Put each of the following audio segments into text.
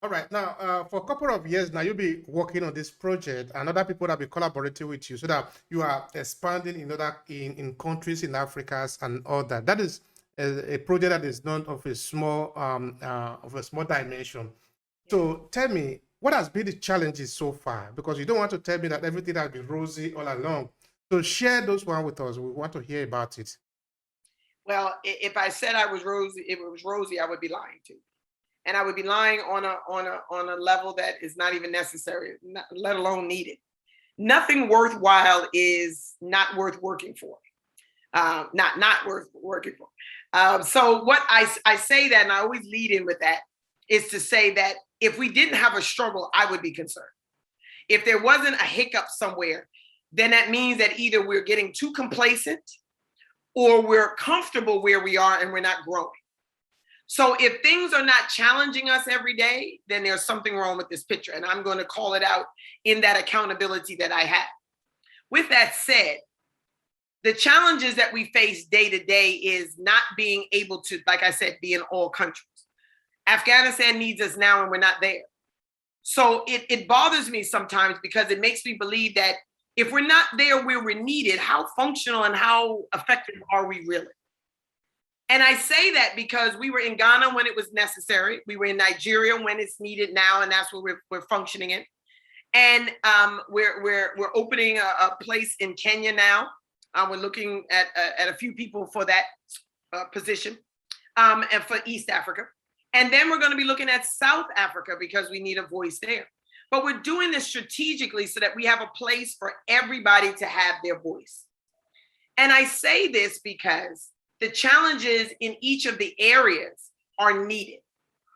All right. Now, for a couple of years now, you'll be working on this project, and other people that be collaborating with you, so that you are expanding in other in countries in Africa and all that. That is a project that is not of a small dimension. So, tell me, what has been the challenges so far? Because you don't want to tell me that everything has been rosy all along. So, share those one with us. We want to hear about it. Well, if I said I was rosy, if it was rosy, I would be lying to you. And I would be lying on a level that is not even necessary, not, let alone needed. Nothing worthwhile is not worth working for. Not worth working for. So what I say that, and I always lead in with that, is to say that if we didn't have a struggle, I would be concerned. If there wasn't a hiccup somewhere, then that means that either we're getting too complacent or we're comfortable where we are and we're not growing. So if things are not challenging us every day, then there's something wrong with this picture. And I'm going to call it out in that accountability that I have. With that said, the challenges that we face day to day is not being able to, like I said, be in all countries. Afghanistan needs us now and we're not there. So it bothers me sometimes because it makes me believe that if we're not there where we're needed, how functional and how effective are we really? And I say that because we were in Ghana when it was necessary. We were in Nigeria when it's needed now, and that's where we're functioning in. And we're opening a place in Kenya now. We're looking at a few people for that position, and for East Africa. And then we're going to be looking at South Africa because we need a voice there. But we're doing this strategically so that we have a place for everybody to have their voice. And I say this because the challenges in each of the areas are needed.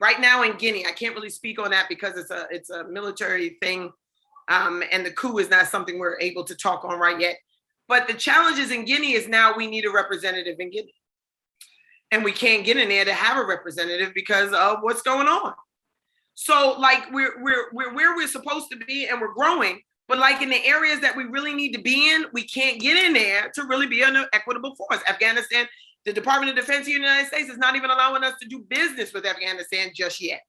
Right now in Guinea, I can't really speak on that because it's a military thing, and the coup is not something we're able to talk on right yet. But the challenges in Guinea is now we need a representative in Guinea. And we can't get in there to have a representative because of what's going on. So like we're where we're supposed to be and we're growing, but like in the areas that we really need to be in, we can't get in there to really be an equitable force. Afghanistan, the Department of Defense of the United States is not even allowing us to do business with Afghanistan just yet,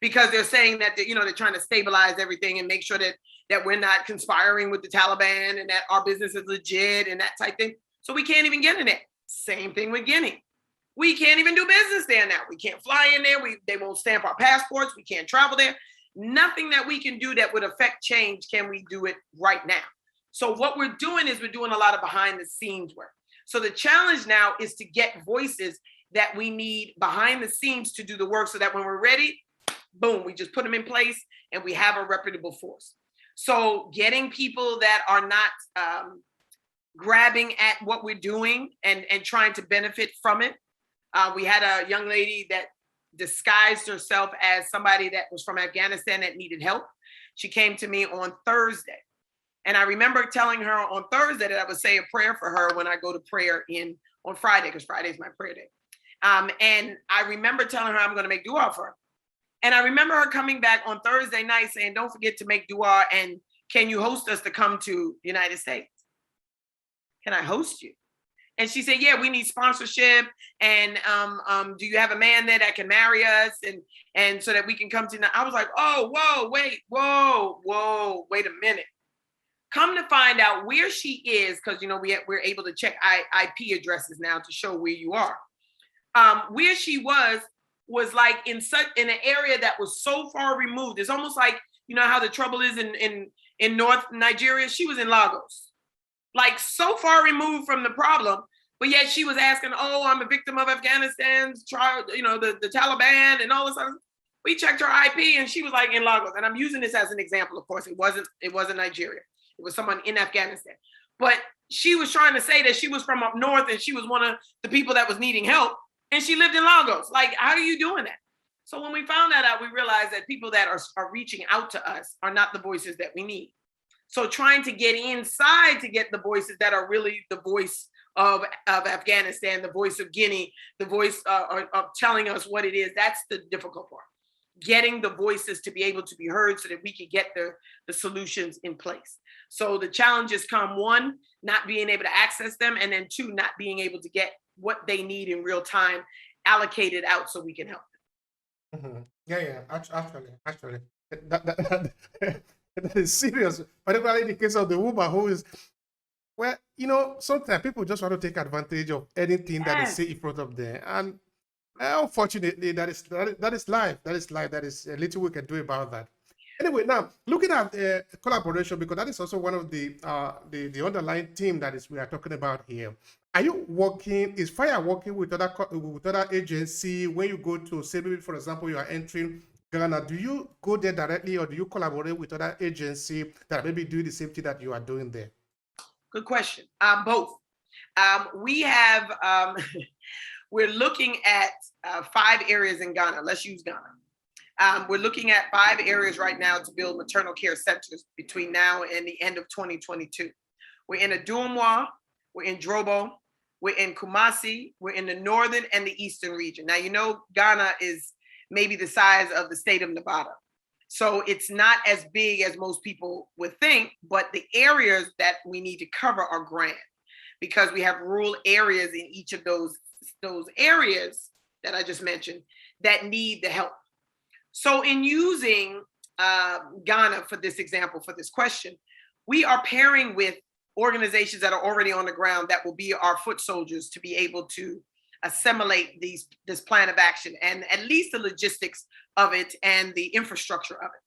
because they're saying that they're trying to stabilize everything and make sure that we're not conspiring with the Taliban and that our business is legit and that type thing. So we can't even get in there. Same thing with Guinea. We can't even do business there now. We can't fly in there. They won't stamp our passports. We can't travel there. Nothing that we can do that would affect change can we do it right now. So what we're doing is we're doing a lot of behind the scenes work. So the challenge now is to get voices that we need behind the scenes to do the work so that when we're ready, boom, we just put them in place and we have a reputable force. So getting people that are not grabbing at what we're doing and trying to benefit from it. We had a young lady that disguised herself as somebody that was from Afghanistan that needed help. She came to me on Thursday. And I remember telling her on Thursday that I would say a prayer for her when I go to prayer on Friday, because Friday is my prayer day. And I remember telling her I'm going to make dua for her. And I remember her coming back on Thursday night saying, don't forget to make dua. And can you host us to come to the United States? Can I host you? And she said, yeah, we need sponsorship. And do you have a man there that can marry us? And so that we can come to, I was like, oh, whoa, wait a minute. Come to find out where she is, because, we're able to check IP addresses now to show where you are. Where she was like in an area that was so far removed. It's almost like, how the trouble is in North Nigeria. She was in Lagos. Like so far removed from the problem, but yet she was asking, oh, I'm a victim of Afghanistan's trial, the Taliban and all this other. We checked her IP and she was like in Lagos. And I'm using this as an example, of course. It wasn't Nigeria. It was someone in Afghanistan. But she was trying to say that she was from up north and she was one of the people that was needing help. And she lived in Lagos. Like, how are you doing that? So when we found that out, we realized that people that are reaching out to us are not the voices that we need. So trying to get inside to get the voices that are really the voice of Afghanistan, the voice of Guinea, the voice of telling us what it is, that's the difficult part. Getting the voices to be able to be heard so that we can get the solutions in place. So the challenges come, one, not being able to access them, and then two, not being able to get what they need in real time allocated out so we can help. Yeah. Actually, that is serious. Particularly in the case of the woman who is, well, sometimes people just want to take advantage of anything that is Yes. said in front of them, and unfortunately, that is life. That is life. That is little we can do about that. Anyway, now looking at collaboration, because that is also one of the underlying theme that is we are talking about here. Are you working? Is FIGHR working with other agency when you go to, say, maybe for example, you are entering Ghana? Do you go there directly, or do you collaborate with other agency that maybe do the same thing that you are doing there? Good question. Both. We have, we're looking at 5 areas in Ghana. Let's use Ghana. We're looking at 5 areas right now to build maternal care centers between now and the end of 2022. We're in Aduamwa, we're in Drobo, we're in Kumasi, we're in the northern and the eastern region. Now, Ghana is maybe the size of the state of Nevada. So it's not as big as most people would think, but the areas that we need to cover are grand because we have rural areas in each of those areas that I just mentioned that need the help. So in using Ghana for this example, for this question, we are pairing with organizations that are already on the ground that will be our foot soldiers to be able to assimilate this plan of action and at least the logistics of it and the infrastructure of it.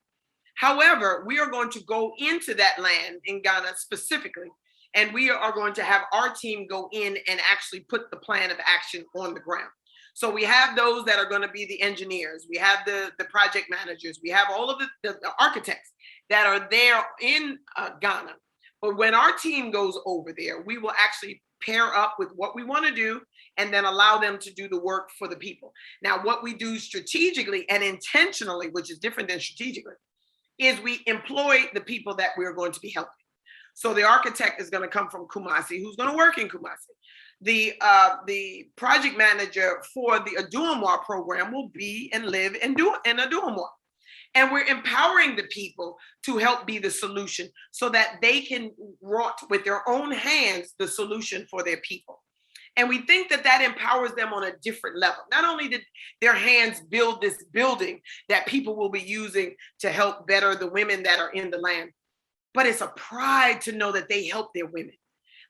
However, we are going to go into that land in Ghana specifically, and we are going to have our team go in and actually put the plan of action on the ground. So we have those that are going to be the engineers, we have the project managers, we have all of the architects that are there in Ghana. But when our team goes over there, we will actually pair up with what we want to do and then allow them to do the work for the people. Now, what we do strategically and intentionally, which is different than strategically, is we employ the people that we're going to be helping. So the architect is going to come from Kumasi, who's going to work in Kumasi. The project manager for the Aduamwa program will be and live in Aduamwa. And we're empowering the people to help be the solution so that they can wrought with their own hands the solution for their people. And we think that empowers them on a different level. Not only did their hands build this building that people will be using to help better the women that are in the land, but it's a pride to know that they help their women.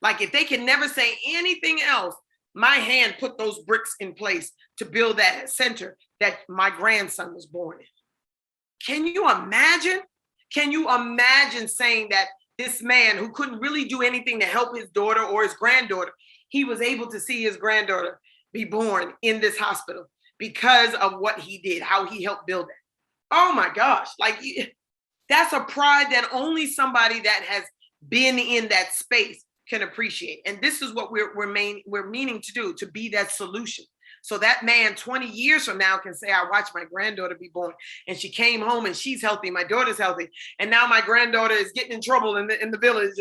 Like if they can never say anything else, my hand put those bricks in place to build that center that my grandson was born in. Can you imagine? Can you imagine saying that this man who couldn't really do anything to help his daughter or his granddaughter, he was able to see his granddaughter be born in this hospital because of what he did, how he helped build it? Oh my gosh, like that's a pride that only somebody that has been in that space can appreciate. And this is what we're meaning to do, to be that solution. So that man 20 years from now can say, I watched my granddaughter be born and she came home and she's healthy. My daughter's healthy. And now my granddaughter is getting in trouble in the village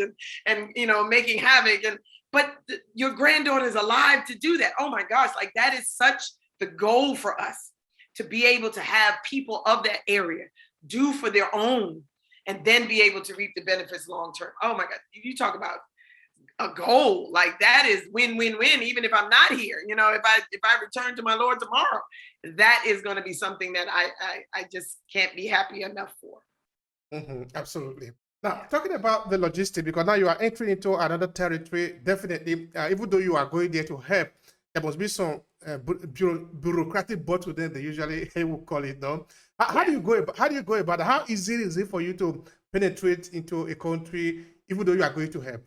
and making havoc. But your granddaughter is alive to do that. Oh my gosh, like that is such the goal for us, to be able to have people of that area do for their own and then be able to reap the benefits long term. Oh my God, you talk about a goal, like that is win-win-win. Even if I'm not here, if I return to my Lord tomorrow, that is going to be something that I just can't be happy enough for. Absolutely. Now, talking about the logistics, because now you are entering into another territory, definitely, even though you are going there to help, there must be some bureaucratic bottleneck, they usually will call it, though. How do you go about it? How easy is it for you to penetrate into a country, even though you are going to help?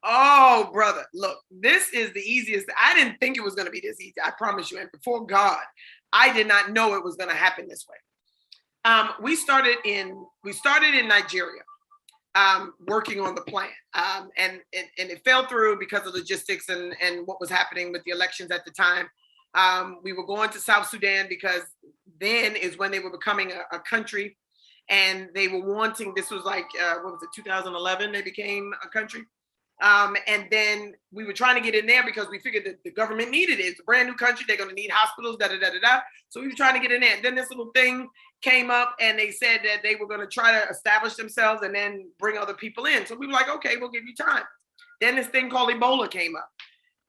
Oh, brother, look, this is the easiest. I didn't think it was going to be this easy. I promise you. And before God, I did not know it was going to happen this way. We started in Nigeria, working on the plan, and it fell through because of logistics and what was happening with the elections at the time. We were going to South Sudan because then is when they were becoming a country, and they were wanting. This was like 2011? They became a country. And then we were trying to get in there because we figured that the government needed it. It's a brand new country. They're going to need hospitals, So we were trying to get in there. And then this little thing came up and they said that they were going to try to establish themselves and then bring other people in. So we were like, okay, we'll give you time. Then this thing called Ebola came up.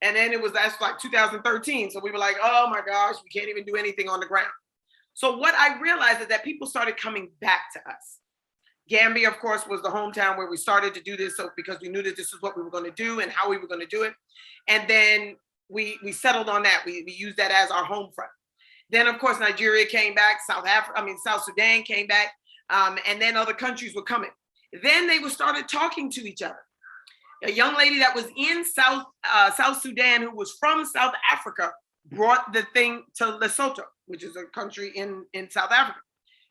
And then that's like 2013. So we were like, oh my gosh, we can't even do anything on the ground. So what I realized is that people started coming back to us. Gambia, of course, was the hometown where we started to do this, so because we knew that this is what we were going to do and how we were going to do it. And then we settled on that. We used that as our home front. Then, of course, Nigeria came back, South Sudan came back, and then other countries were coming. Then they started talking to each other. A young lady that was in South Sudan, who was from South Africa, brought the thing to Lesotho, which is a country in South Africa.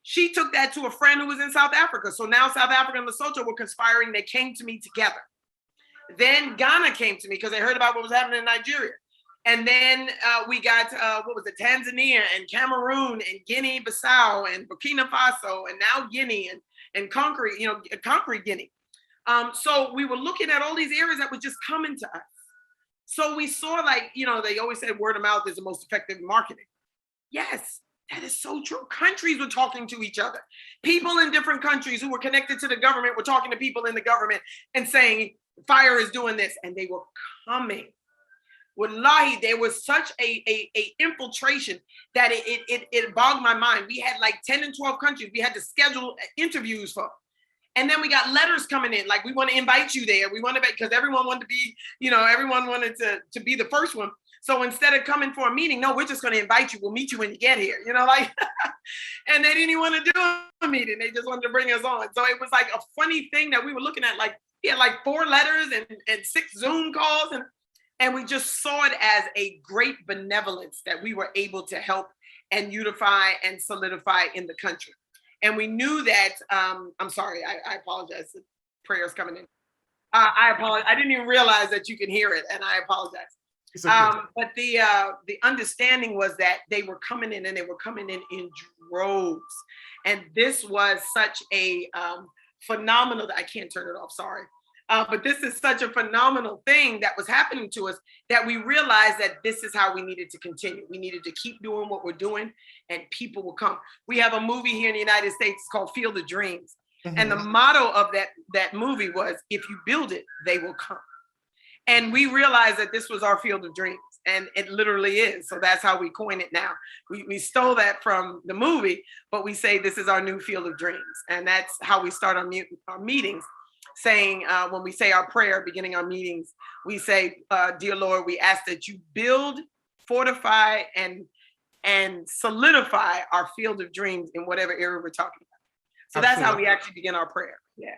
She took that to a friend who was in South Africa. So now South Africa and Lesotho were conspiring. They came to me together. Then Ghana came to me because they heard about what was happening in Nigeria. And then we got, Tanzania and Cameroon and Guinea-Bissau and Burkina Faso and now Guinea and Conquer Guinea. So we were looking at all these areas that were just coming to us. So we saw, they always say word of mouth is the most effective marketing. Yes, that is so true. Countries were talking to each other. People in different countries who were connected to the government were talking to people in the government and saying, FIGHR is doing this. And they were coming. Wallahi, there was such a infiltration that it bogged my mind. We had like 10 and 12 countries we had to schedule interviews for. And then we got letters coming in, like, we want to invite you there. We want to, because everyone wanted to be, everyone wanted to be the first one. So instead of coming for a meeting, no, we're just going to invite you. We'll meet you when you get here, and they didn't even want to do a meeting. They just wanted to bring us on. So it was like a funny thing that we were looking at, like, we had like 4 letters and 6 Zoom calls. And we just saw it as a great benevolence that we were able to help and unify and solidify in the country. And we knew that, I'm sorry, I apologize. The prayer's coming in. I apologize. I didn't even realize that you can hear it, and I apologize. Okay. But the understanding was that they were coming in, and they were coming in droves. And this was such a phenomenal, I can't turn it off, sorry. But this is such a phenomenal thing that was happening to us that we realized that this is how we needed to continue. We needed to keep doing what we're doing, and people will come. We have a movie here in the United States called Field of Dreams. Mm-hmm. And the motto of that movie was, if you build it, they will come. And we realized that this was our field of dreams, and it literally is. So that's how we coin it now. We stole that from the movie, but we say this is our new field of dreams. And that's how we start our meetings. Saying, when we say our prayer, beginning our meetings, we say, dear Lord, we ask that you build, fortify, and solidify our field of dreams in whatever area we're talking about. So Absolutely. That's how we actually begin our prayer. Yeah.